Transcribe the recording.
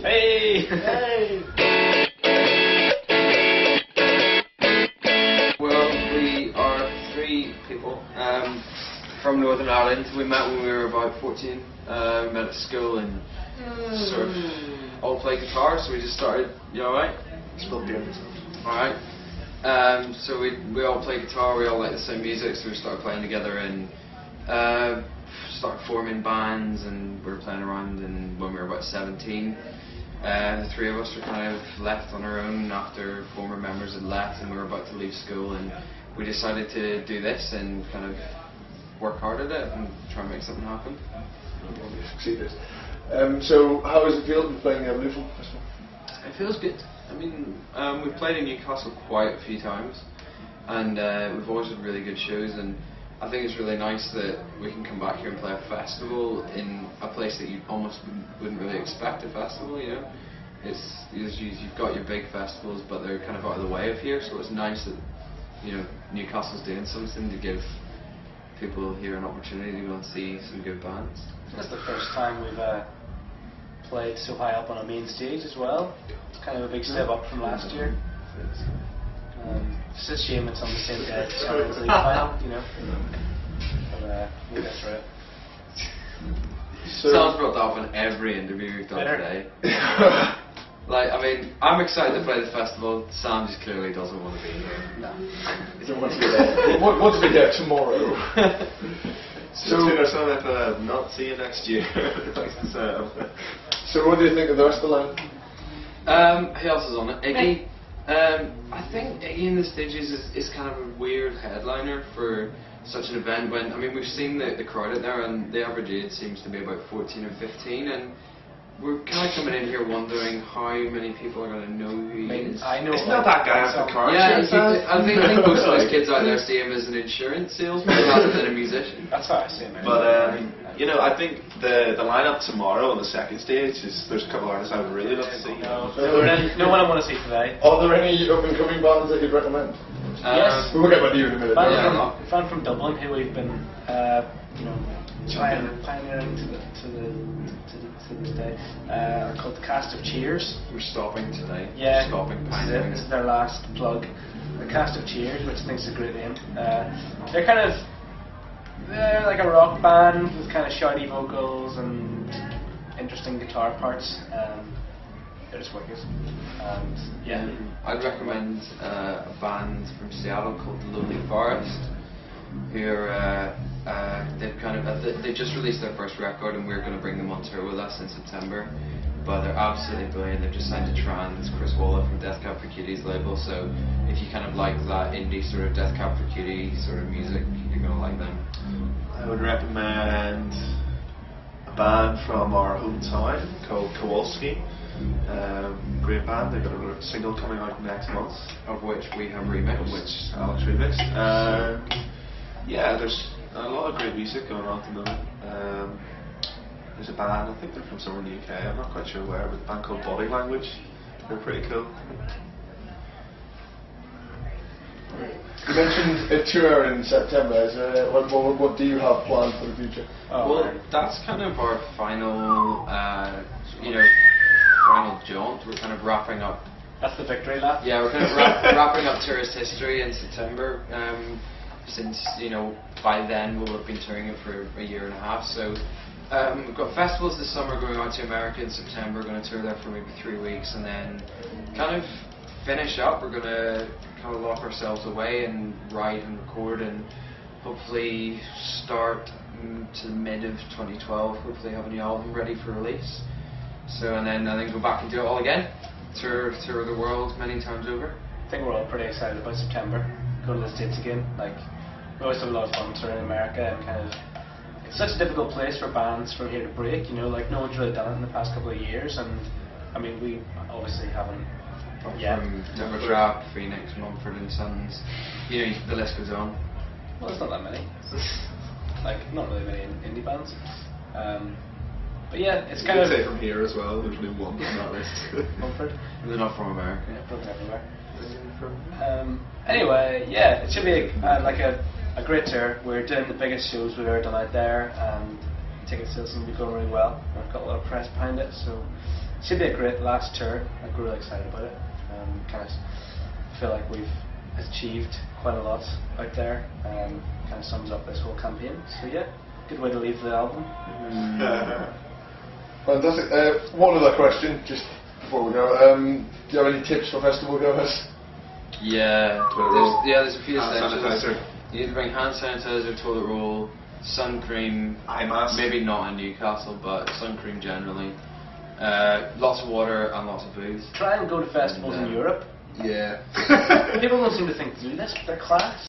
Hey! Hey! Well, we are 3 people from Northern Ireland. We met when we were about 14. We met at school and sort of all play guitar, so we just started, you know, right? Still doing this. Alright. So we all play guitar, we all like the same music, so we started playing together and started forming bands, and we were playing around. And when we were about 17, the 3 of us were kind of left on our own after former members had left, and we were about to leave school, and we decided to do this and kind of work hard at it and try and make something happen. Well, you succeeded. So how does it feel to be playing the Evolution Festival? It feels good. I mean, we've played in Newcastle quite a few times, and we've always had really good shows, and I think it's really nice that we can come back here and play a festival in a place that you almost wouldn't really expect a festival, you know. You've got your big festivals, but they're kind of out of the way of here, so it's nice that, you know, Newcastle's doing something to give people here an opportunity to go and see some good bands. That's the first time we've played so high up on a main stage as well. It's kind of a big step up from last year. It's a shame it's on the same day as the Champions League final, you know. But we'll get through it. So Sam's brought that up in every interview we've done today. Like, I mean, I'm excited to play the festival. Sam just clearly doesn't want to be here. No. he wants to be there. Wants to be there tomorrow. So not see you next year. So what do you think of the rest of the line? Who else is on it? Iggy. I think Iggy in the Stages is kind of a weird headliner for such an event when, I mean, we've seen the crowd out there, and the average age seems to be about 14 or 15, and we're kind of coming in here wondering how many people are going to know who he is. I know. It's not that guy off the car. Yeah, I think most of those kids out there see him as an insurance salesman rather than a musician. That's how I see it, man. But you know, I think the lineup tomorrow on the second stage there's a couple of artists I would really love to see. No one I want to see today. Are there any up and coming bands that you'd recommend? Yes. We'll get back to you in a minute. A fan from Dublin who we've been, you know, pioneering to this day, are called the Cast of Cheers. We're stopping today. Yeah, We're stopping this pioneering. is their last plug. The Cast of Cheers, which I think is a great name. They're like a rock band with kind of shouty vocals and interesting guitar parts. They're just wicked. And yeah, I'd recommend a band from Seattle called Lonely Forest, who are they just released their first record, and we're going to bring them on tour with us in September. But they're absolutely brilliant. They've just signed to Trans, Chris Waller from Death Cab for Cutie's label. So if you kind of like that indie sort of Death Cab for Cutie sort of music, you're going to like them. I would recommend a band from our hometown called Kowalski. Great band. They've got a single coming out next month, Of which we have remixed. which Alex remixed. Yeah, there's a lot of great music going on at the moment. There's a band, I think they're from somewhere in the UK, I'm not quite sure where, but a band called Body Language. They're pretty cool. You mentioned a tour in September. What do you have planned for the future? Well, that's kind of our final, final jaunt. We're kind of wrapping up. that's the victory lap. Yeah, we're kind of wrapping up tourist history in September. Since, you know, by then we'll have been touring it for a year and a half. So we've got festivals this summer, going out to America in September. We're going to tour there for maybe 3 weeks, and then kind of finish up. We're going to kind of lock ourselves away and write and record, and hopefully start to the mid of 2012. Hopefully have a new album ready for release. So and then go back and do it all again. Tour the world many times over. I think we're all pretty excited about September. Go to the States again. Like, we always have a lot of fun touring America, and kind of, it's such a difficult place for bands from here to break, you know, like no one's really done it in the past couple of years, and I mean, we obviously haven't yet. From Timber Trap, Phoenix, Mumford and Sons, you know, the list goes on. Well, there's not that many. Like, not really many indie bands. But yeah, it's kind of... say from here as well, there's only one on that list. Mumford. They're not from America. Yeah, probably everywhere. Anyway, yeah, it should be a great tour. We're doing the biggest shows we've ever done out there, and ticket sales seem to be going really well. We've got a lot of press behind it, so should be a great last tour. I'm really excited about it. Kind of feel like we've achieved quite a lot out there. Kind of sums up this whole campaign. So yeah, good way to leave the album. Fantastic. One other question, just before we go. Do you have any tips for festival goers? Yeah, there's a few Hand essentials. sanitizer. You need to bring hand sanitizer, toilet roll, sun cream. Eye mask. Maybe not in Newcastle, but sun cream generally. Lots of water and lots of booze. Try and go to festivals in Europe. Yeah. People don't seem to think to do this, but they're class.